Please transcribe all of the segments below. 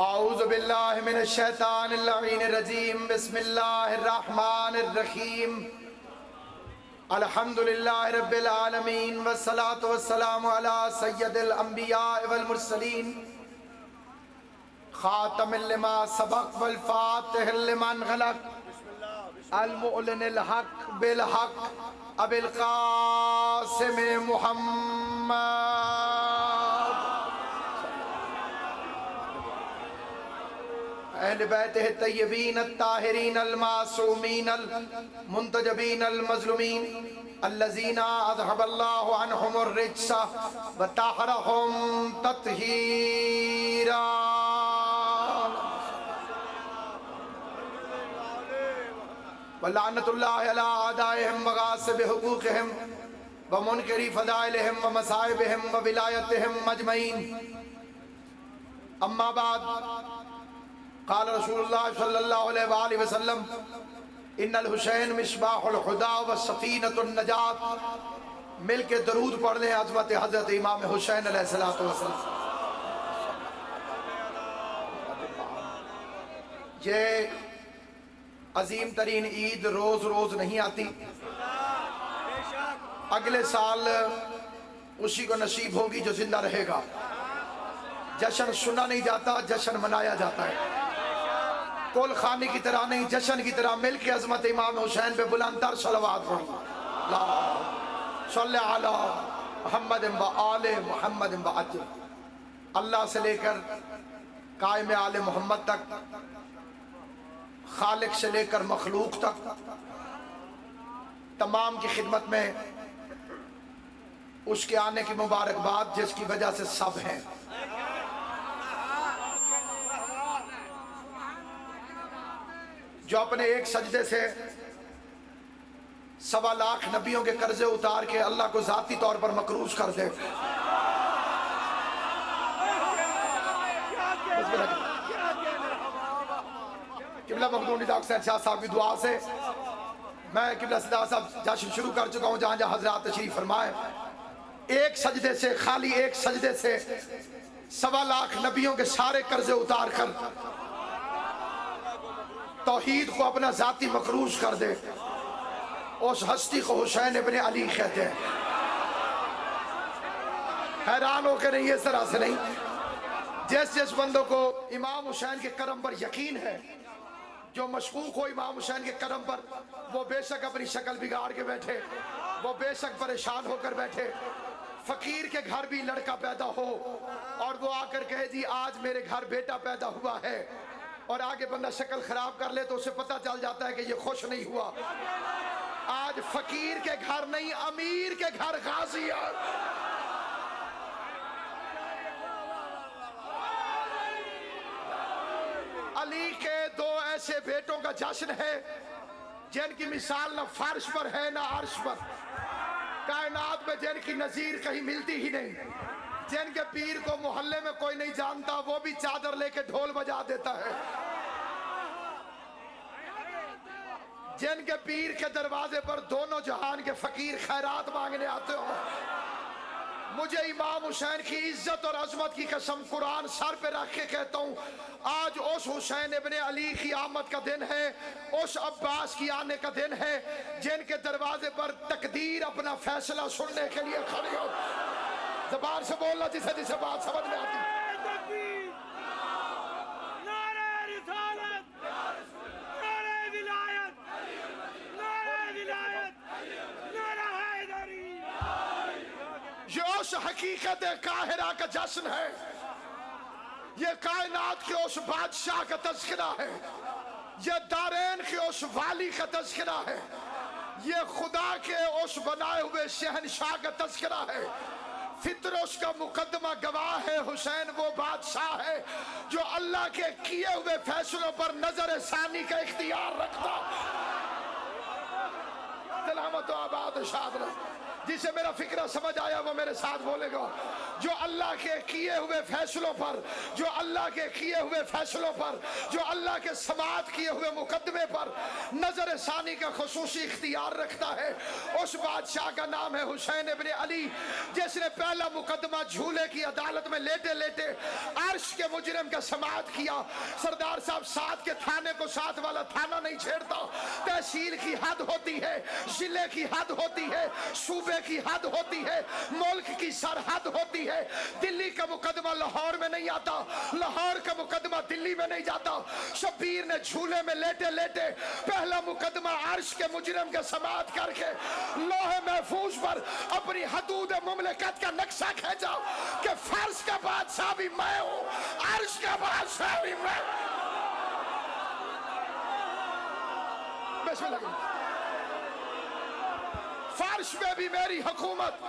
اعوذ باللہ من الشیطان اللعین الرجیم بسم اللہ الرحمن الرحیم الحمدللہ رب العالمین والصلاة والسلام علی سید الانبیاء والمرسلین خاتم لما سبق والفاتح لمن غلق المعلن الحق بالحق ابی القاسم محمد اہل بیتہ الطیبین الطاہرین المعصومین المنتجبین المظلومین الذین اذهب اللہ عنہم الرجس وطہرہم تطہیرا ولعنت اللہ علی اعدائہم وغاصب حقوقہم ومنکری فضائلہم ومصائبہم وولایتہم مجمعین اما بعد قال رسول اللہ صلی اللہ علیہ وآلہ وسلم ان الحسین مصباح الہدی وسفینۃ النجات مل کے درود پڑھ لیں عظمت حضرت امام حسین علیہ السلام۔ یہ عظیم ترین عید روز روز نہیں آتی، اگلے سال اسی کو نصیب ہوگی جو زندہ رہے گا۔ جشن سنا نہیں جاتا، جشن منایا جاتا ہے۔ کول خانی کی طرح نہیں، جشن کی طرح مل کے عظمت امام حسین پہ بلند تر صلوات پڑھو۔ اللہ صلی علی محمد و آل محمد و عجل۔ اللہ سے لے کر قائم آل محمد تک، خالق سے لے کر مخلوق تک، تمام کی خدمت میں اس کے آنے کی مبارکباد جس کی وجہ سے سب ہیں۔ جو اپنے ایک سجدے سے 1.25 لاکھ نبیوں کے قرضے اتار کے اللہ کو ذاتی طور پر مقروض کر دے۔ قبلہ مخدوم ڈاکٹر حسین شاہ صاحب کی دعا سے میں قبلہ صدا صاحب جشن شروع کر چکا ہوں، جہاں جہاں حضرات تشریف فرمائے۔ ایک سجدے سے، خالی ایک سجدے سے 1.25 لاکھ نبیوں کے سارے قرضے اتار کر توحید کو اپنا ذاتی مقروض کر دے، اس ہستی کو حسین ابن علی کہتے ہیں۔ حیران ہو کے نہیں، اس طرح سے نہیں۔ جس بندوں کو امام حسین کے کرم پر یقین ہے، جو مشکوک ہو امام حسین کے کرم پر، وہ بے شک اپنی شکل بگاڑ کے بیٹھے، وہ بے شک پریشان ہو کر بیٹھے۔ فقیر کے گھر بھی لڑکا پیدا ہو اور وہ آ کر کہے جی آج میرے گھر بیٹا پیدا ہوا ہے، اور آگے بندہ شکل خراب کر لے تو اسے پتہ چل جاتا ہے کہ یہ خوش نہیں ہوا۔ آج فقیر کے گھر نہیں، امیر کے گھر غازی ہے۔ علی کے 2 ایسے بیٹوں کا جشن ہے جن کی مثال نہ فرش پر ہے نہ عرش پر، کائنات میں جن کی نظیر کہیں ملتی ہی نہیں، جن کے پیر کو محلے میں کوئی نہیں جانتا، وہ بھی چادر لے کے ڈھول بجا دیتا ہے۔ جن کے پیر کے دروازے پر دونوں جہان کے فقیر خیرات مانگنے آتے ہو۔ مجھے امام حسین کی عزت اور عظمت کی قسم قرآن سر پہ رکھ کے کہتا ہوں، آج اس حسین ابن علی کی آمد کا دن ہے، اس عباس کی آنے کا دن ہے، جن کے دروازے پر تقدیر اپنا فیصلہ سننے کے لیے کھڑی ہو۔ زبان سے بولنا جسے جسے بات سمجھ میں آتی۔ یہ اس حقیقت قاہرہ کا جشن ہے، یہ کائنات کے اس بادشاہ کا تذکرہ ہے، یہ دارین کے اس والی کا تذکرہ ہے، یہ خدا کے اس بنائے ہوئے شہنشاہ کا تذکرہ ہے۔ فطر اس کا مقدمہ گواہ ہے، حسین وہ بادشاہ ہے جو اللہ کے کیے ہوئے فیصلوں پر نظر ثانی کا اختیار رکھتا۔ سلامت و آباد شاد رہے۔ جسے میرا فکرہ سمجھ آیا وہ میرے ساتھ بولے گا. جو اللہ کے کیے ہوئے فیصلوں پر، جو اللہ کے کیے ہوئے فیصلوں پر، جو اللہ کے سماعت کیے ہوئے مقدمے پر نظر ثانی کا خصوصی اختیار رکھتا ہے، اس بادشاہ کا نام ہے حسین ابن علی، جس نے پہلا مقدمہ جھولے کی عدالت میں لیٹے لیٹے عرش کے مجرم کا سماعت کیا. سردار صاحب، ساتھ کے تھانے کو ساتھ والا تھانہ نہیں چھیڑتا. تحصیل کی حد ہوتی ہے، ضلع کی حد ہوتی ہے، صوبے کی حد ہوتی ہے، ملک کی سرحد ہوتی ہے. دلی کا مقدمہ لاہور میں نہیں آتا، لاہور کا مقدمہ دلی میں نہیں جاتا. شبیر نے جھولے میں لیٹے لیٹے پہلا مقدمہ عرش کے مجرم کے سماعت کر کے لوح محفوظ پر اپنی حدود مملکت کا نقشہ کھینچا کہ فارس کا بادشاہ بھی میں ہوں، عرش کا بادشاہ بھی میں ہوں. بسم اللہ. فرش میں بھی میری حکومت،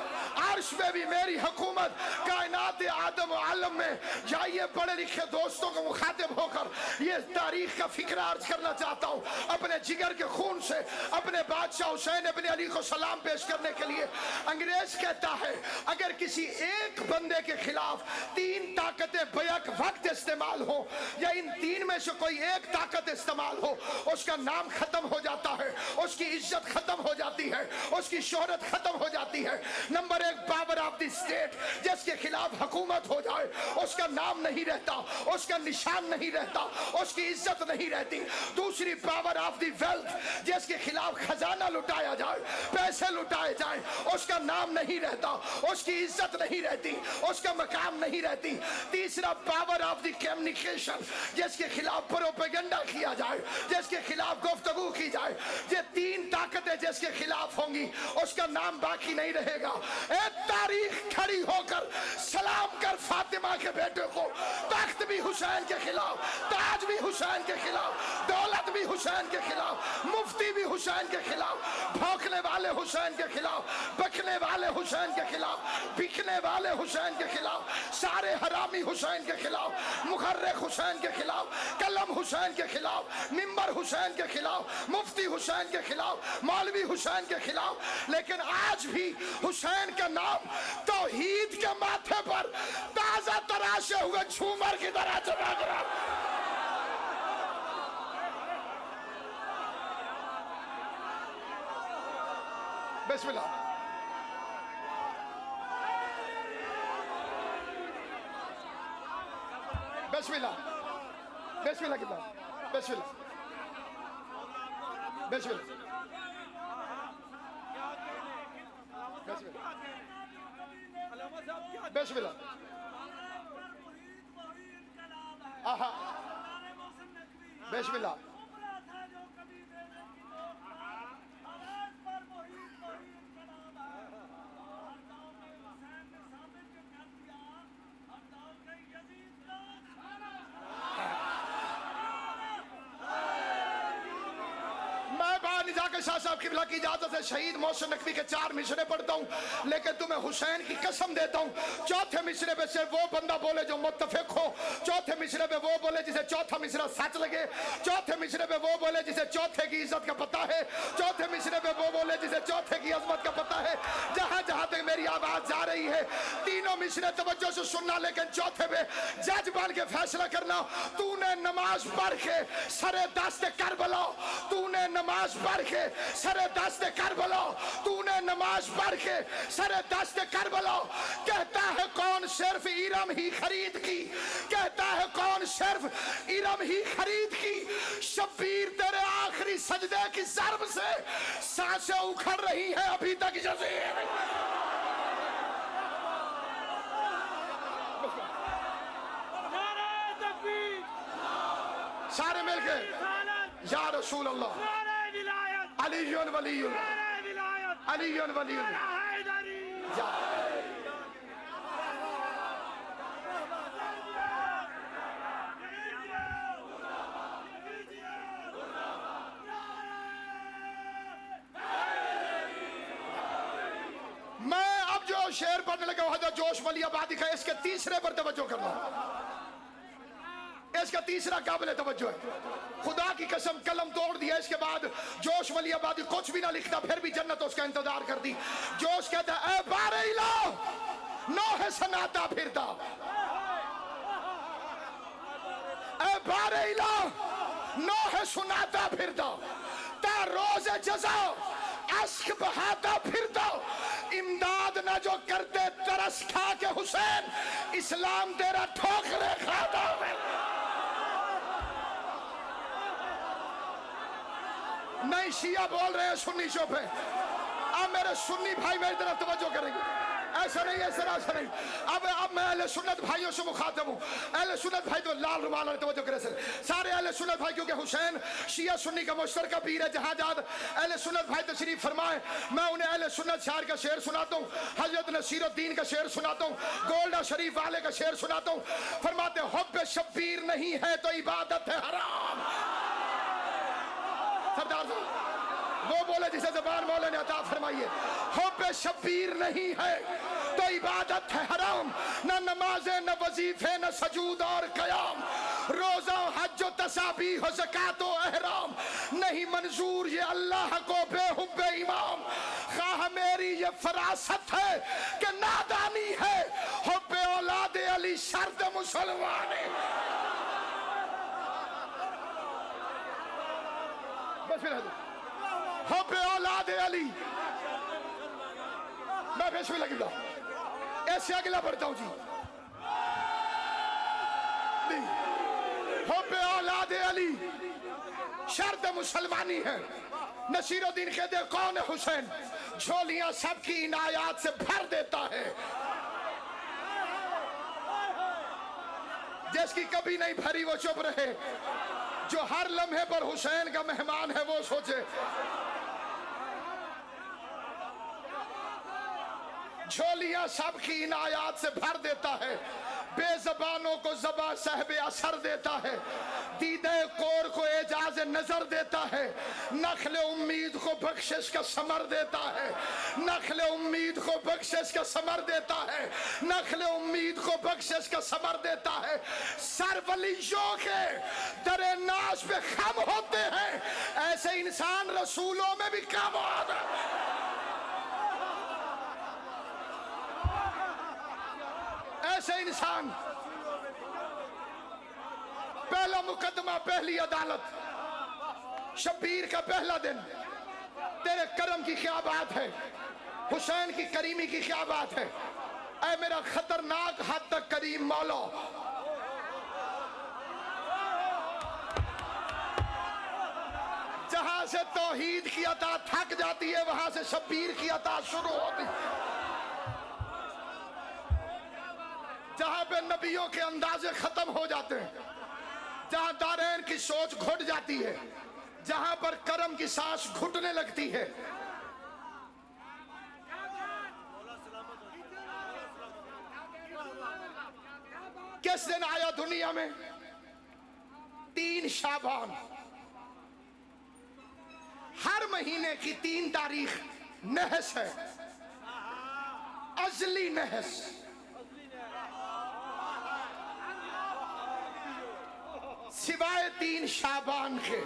عرش میں بھی میری حکومت. کائنات آدم و علم میں جائیے پڑھے لکھے دوستوں کو مخاطب ہو کر یہ تاریخ کا فکرہ عرض کرنا چاہتا ہوں اپنے جگر کے خون سے اپنے بادشاہ حسین ابن علی کو سلام پیش کرنے کے لیے. انگریز کہتا ہے اگر کسی ایک بندے کے خلاف 3 طاقتیں بیک وقت استعمال ہو یا ان 3 میں سے کوئی ایک طاقت استعمال ہو، اس کا نام ختم ہو جاتا ہے، اس کی عزت ختم ہو جاتی ہے، اس کی شہرت ختم ہو جاتی ہے. Number 1 power of the state, جس کے خلاف حکومت ہو جائے اس کا نام نہیں رہتا، اس کا نشان نہیں رہتا، اس کی عزت نہیں رہتی. دوسری پاور آف دی ویلتھ، جس کے خلاف خزانہ لٹایا جائے، پیسے لٹائے جائیں، اس کا نام نہیں رہتا، اس کی عزت نہیں رہتی، اس کا مقام نہیں رہتی. تیسرا پاور آف دی کمیونیکیشن، جس کے خلاف پروپیگنڈا کیا جائے، جس کے خلاف گفتگو کی جائے. یہ 3 طاقتیں جس کے خلاف ہوں گی اس کا نام باقی نہیں رہے گا. اے تاریخ کھڑی ہو کر سلام کر فاطمہ کے بیٹے کو. تخت بھی حسین کے خلاف، تاج بھی حسین کے خلاف، دولت بھی حسین کے خلاف، مفتی بھی حسین کے خلاف، بھوکنے والے حسین کے خلاف، بکنے والے حسین کے خلاف، بکنے والے حسین کے خلاف، سارے حرامی حسین کے خلاف، مخرق حسین کے خلاف، قلم حسین کے خلاف، منبر حسین کے خلاف، مفتی حسین کے خلاف، مولوی حسین کے خلاف. لیکن آج بھی حسین کا نام توحید کے ماتھے پر تازہ تراشے ہوئے جھومر کی طرح چمک رہا. بسم اللہ. بسم اللہ. بسم اللہ کتنا. بسم اللہ. بسم اللہ. بسم اللہ. آہا. بسم اللہ. شاہ صاحب قبلہ کی اجازت سے شہید محسن نقوی کے 4 مصرے پڑھتا ہوں، لیکن تمہیں حسین کی قسم دیتا ہوں 4تھے مصرے پہ سے وہ بندہ بولے جو متفق ہو، 4تھے مصرے پہ وہ بولے جسے 4تھا مصرہ سچ لگے، 4تھے مصرے پہ وہ بولے جسے 4تھے کی عزت کا پتہ ہے، 4تھے مصرے پہ وہ بولے جسے 4تھے کی عظمت کا پتہ ہے. جہاں جہاں تک میری آواز جا رہی ہے تینوں مصرے توجہ سے سننا، لیکن 4تھے پہ جج بن کے فیصلہ کرنا. تو نے نماز پڑھ کے سر دست کربلا، تو نے نماز پڑھ کے سر دست کربلا، تو نے نماز پڑھ کے سر دست کربلا. کہتا ہے کون صرف ارم ہی خرید کی، کہتا ہے کون صرف ارم ہی خرید کی. شبیر تیرے آخری سجدے کی ضرب سے سانسیں اکھڑ رہی ہیں ابھی تک جزیر. سارے مل کے یا رسول اللہ علی ولی اللہ، علی ولی اللہ. میں اب جو شعر پڑھنے لگا حضرت جوش ولی آبادی کا، اس کے تیسرے پر توجہ کرنا. اس کا تیسرا قابل توجہ ہے. خدا کی قسم قلم توڑ دیا. اس کے بعد جوش ولی آبادی کچھ بھی نہ لکھتا, پھر بھی جنت اس کا انتظار کرتی. جوش کہتا ہے اے بار الہ نوح سناتا پھرتا, اے بار الہ نوح سناتا پھرتا, تا روز جزا اشک بہاتا پھرتا, امداد نہ جو کرتے ترس کھا کے حسین, اسلام تیرا ٹھوکرے کھاتا ہے. نہیں شیعہ بول رہے ہیں سنی چپ ہے. اب میرے سنی بھائی میری طرف توجہ کریں گے. ایسا نہیں, ایسا نہیں. اب میں اہل سنت بھائیوں سے مخاطب ہوں. اہل سنت بھائی تو لال رومال والے توجہ کریں سر. سارے اہل سنت بھائی, کیونکہ حسین شیعہ سنی کا مشترکہ پیر ہے. جہاں جہاں اہل سنت بھائی تشریف فرمائے, میں انہیں اہل سنت شاعر کا شعر سناتا ہوں, حضرت نصیر الدین کا شعر سناتا ہوں, گولڈا شریف والے کا شعر سناتا ہوں. فرماتے حب شبیر نہیں ہے تو عبادت ہے حرام. سردار صاحب وہ بولے جسے زبان مولا نے عطا فرمائیے. حب شبیر نہیں ہے تو عبادت ہے حرام, نہ نمازیں نہ وظیفے نہ سجود اور قیام, روزہ حج و تسابیح و زکات و احرام, نہیں منظور یہ اللہ کو بے حب امام. خواہ میری یہ فراست ہے کہ نادانی ہے, حب اولاد علی شرط مسلمان. بس پھر حب اولاد علی. میں پیش میں لگی گا, ایسے اگلا پڑھتا ہوں جی. حب اولاد علی شرط مسلمانی ہے. نصیر الدین کہتے کون ہے حسین, جھولیاں سب کی عنایات سے بھر دیتا ہے. جس کی کبھی نہیں بھری وہ چپ رہے, جو ہر لمحے پر حسین کا مہمان ہے وہ سوچے. جھولیاں سب کی عنایات سے بھر دیتا ہے, بے زبانوں کو زباں صاحب اثر دیتا ہے, دیدہ کور کو اعجاز نظر دیتا ہے, نخل امید کو بخشش کا ثمر دیتا ہے, نخل امید کو بخشش کا ثمر دیتا ہے, نخل امید کو بخشش کا ثمر دیتا ہے. سر ولیوں کے در ناز پہ خم ہوتے ہیں, ایسے انسان رسولوں میں بھی کم ہوتا ہے. ایسے انسان, پہلا مقدمہ پہلی عدالت, شبیر کا پہلا دن, تیرے کرم کی کیا بات ہے, حسین کی کریمی کی کیا بات ہے, اے میرا خطرناک حد تک کریم مولا. جہاں سے توحید کی عطا تھک جاتی ہے وہاں سے شبیر کی عطا شروع ہوتی ہے. جہاں پہ نبیوں کے اندازے ختم ہو جاتے ہیں, جہاں دارین کی سوچ گھٹ جاتی ہے, جہاں پر کرم کی سانس گھٹنے لگتی ہے, کس دن آیا دنیا میں 3 شعبان. ہر مہینے کی 3 تاریخ نحس ہے, ازلی نحس. سوائے 3 شعبان کے.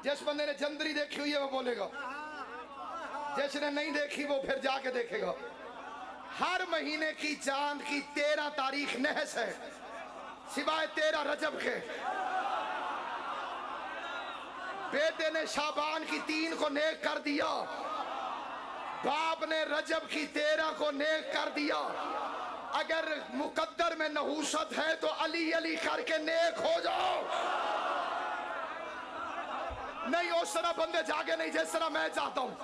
جس بندے نے جندری دیکھی ہوئی ہے وہ بولے گا, جس نے نہیں دیکھی وہ پھر جا کے دیکھے گا. ہر مہینے کی چاند کی 13 تاریخ نحس ہے, سوائے 13 رجب کے. بیٹے نے شعبان کی 3 کو نیک کر دیا, باپ نے رجب کی 13 کو نیک کر دیا. اگر مقدر میں نحوست ہے تو علی علی کر کے نیک ہو جاؤ. نہیں اس طرح بندے جاگے نہیں جس طرح میں چاہتا ہوں.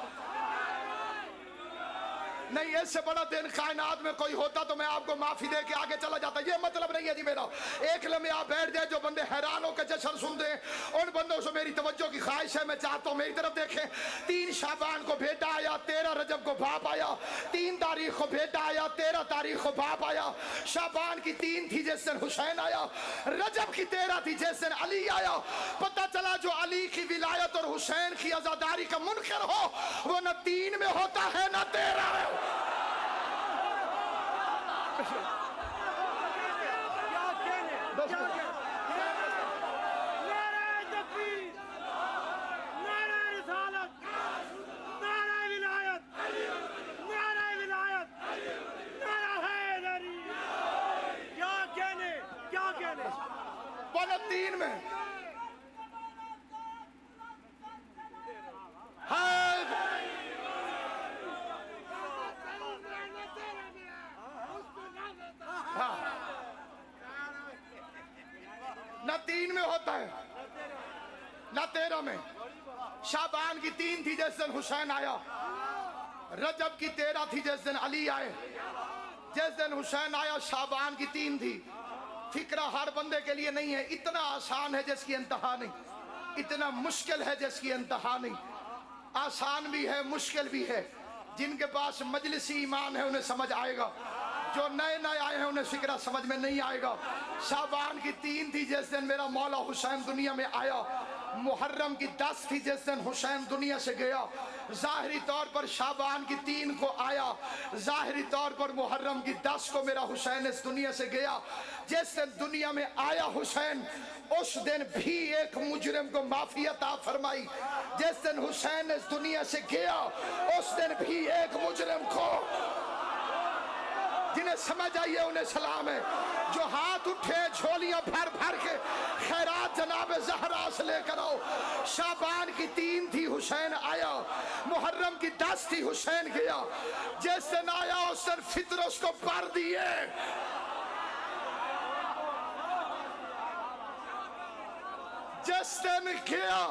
نہیں اس سے بڑا دن کائنات میں کوئی ہوتا تو میں آپ کو معافی دے کے آگے چلا جاتا. یہ مطلب نہیں ہے جی میرا. ایک لمحے آپ بیٹھ جائے, جو بندے حیران ہو کے جشن سن دیں, ان بندوں سے میری توجہ کی خواہش ہے, میں چاہتا ہوں میری طرف دیکھیں. 3 شعبان کو بیٹا آیا, 13 رجب کو باپ آیا, 3 تاریخ کو بیٹا آیا, 13 تاریخ کو باپ آیا. شعبان کی 3 تھی جس دن حسین آیا, رجب کی 13 تھی جس دن علی آیا. پتہ چلا جو علی کی ولایت اور حسین کی عزاداری کا منکر ہو وہ نہ 3 میں ہوتا ہے نہ 13 میں. فلسطین میں نہ 3 میں ہوتا ہے نہ 13 میں. شعبان کی 3 تھی جس دن حسین آیا. رجب کی 13 تھی جس دن علی آئے. جس دن حسین آیا شعبان کی 3 تھی. فکرہ ہر بندے کے لیے نہیں ہے. اتنا آسان ہے جس کی انتہا نہیں, اتنا مشکل ہے جس کی انتہا نہیں. آسان بھی ہے مشکل بھی ہے. جن کے پاس مجلسی ایمان ہے انہیں سمجھ آئے گا, جو نئے نئے آئے ہیں انہیں فکرہ سمجھ میں نہیں آئے گا. شعبان کی 3 تھی جس دن میرا مولا حسین دنیا میں آیا. محرم کی 10 تھی جس دن حسین دنیا سے گیا. ظاہری طور پر شعبان کی 3 کو آیا, ظاہری طور پر محرم کی 10 کو میرا حسین اس دنیا سے گیا. جس دن دنیا میں آیا حسین اس دن بھی ایک مجرم کو معافی عطا فرمائی. جس دن حسین اس دنیا سے گیا اس دن بھی ایک مجرم کو, جنہیں سمجھ آئیے انہیں سلام ہے, جو ہاتھ اٹھے جھولیاں بھر بھر کے خیرات جناب زہرا سے لے کر آؤ. شعبان کی 3 تھی حسین آیا, محرم کی 10 تھی حسین گیا. جس دن آیا اس دن فطر اس کو پر دیے. جس دن گیا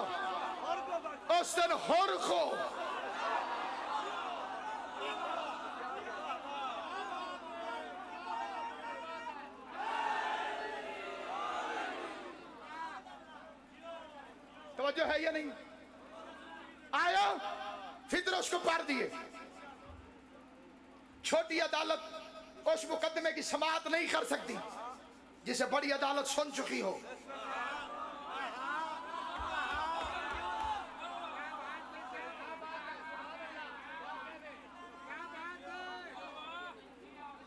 اس دن حر کو, توجہ ہے یا نہیں, آیا فطر اس کو پار دیے. چھوٹی عدالت اس مقدمے کی سماعت نہیں کر سکتی جسے بڑی عدالت سن چکی ہو.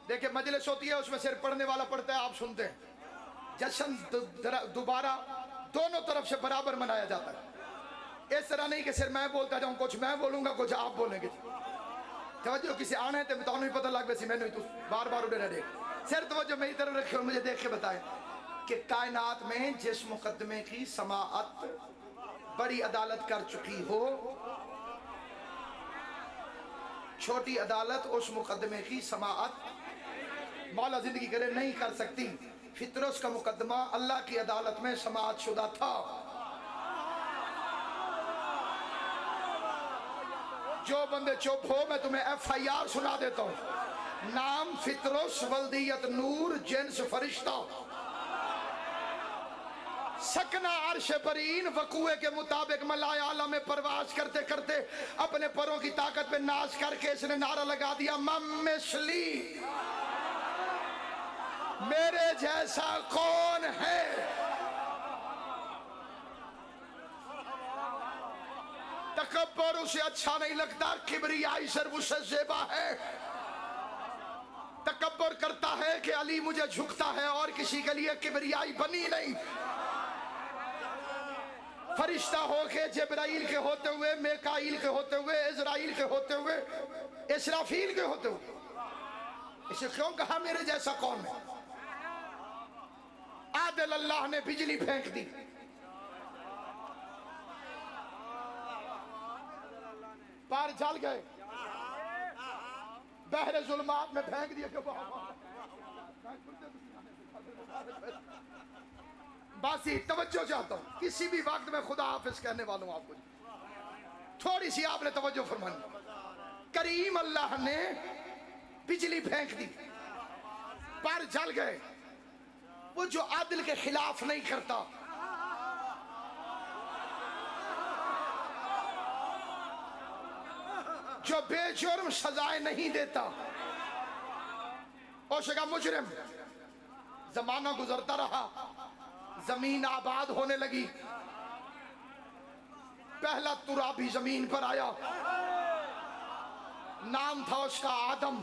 دیکھیں مجلس ہوتی ہے اس میں صرف پڑھنے والا پڑھتا ہے, آپ سنتے ہیں. جشن دوبارہ دونوں طرف سے برابر منایا جاتا ہے. اس طرح نہیں کہ صرف میں بولتا جاؤں, کچھ میں بولوں گا کچھ آپ بولیں گے. توجہ کسی آنے تے تو نہیں پتہ لگ ویسی میں نہیں, تو بار بار اڑے رہ دیکھ. صرف توجہ میری طرف رکھے اور مجھے دیکھ کے بتائیں کہ کائنات میں جس مقدمے کی سماعت بڑی عدالت کر چکی ہو, چھوٹی عدالت اس مقدمے کی سماعت مولا زندگی کرے نہیں کر سکتی. فطرس کا مقدمہ اللہ کی عدالت میں سماعت شدہ تھا. جو بندے چپ ہو میں تمہیں FIR سنا دیتا ہوں. نام فطرس, ولدیت نور, جنس فرشتہ, سکنہ عرش برین, وقوع کے مطابق ملائے اعلیٰ میں پرواز کرتے کرتے اپنے پروں کی طاقت پہ ناز کر کے اس نے نعرہ لگا دیا ممثلی, میرے جیسا کون ہے. تکبر اسے اچھا نہیں لگتا, کبریائی صرف اس سے زیبا ہے. تکبر کرتا ہے کہ علی مجھے جھکتا ہے اور کسی کے لیے کبریائی بنی نہیں. فرشتہ ہو کے جبرائیل کے ہوتے ہوئے, میکائیل کے ہوتے ہوئے, عزرائیل کے ہوتے ہوئے, اسرافیل کے ہوتے ہوئے, اسے کیوں کہا میرے جیسا کون ہے. عادل اللہ نے بجلی پھینک دی, پار جل گئے, بحر ظلمات میں پھینک دیا کہ باسی. توجہ چاہتا ہوں, کسی بھی وقت میں خدا حافظ کہنے والوں آپ کو, تھوڑی سی آپ نے توجہ فرمانی. کریم اللہ نے بجلی پھینک دی, پار جل گئے. وہ جو عادل کے خلاف نہیں کرتا, جو بے جرم سزائے نہیں دیتا, اور شکا مجرم. زمانہ گزرتا رہا, زمین آباد ہونے لگی, پہلا ترابی زمین پر آیا, نام تھا اس کا آدم.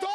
2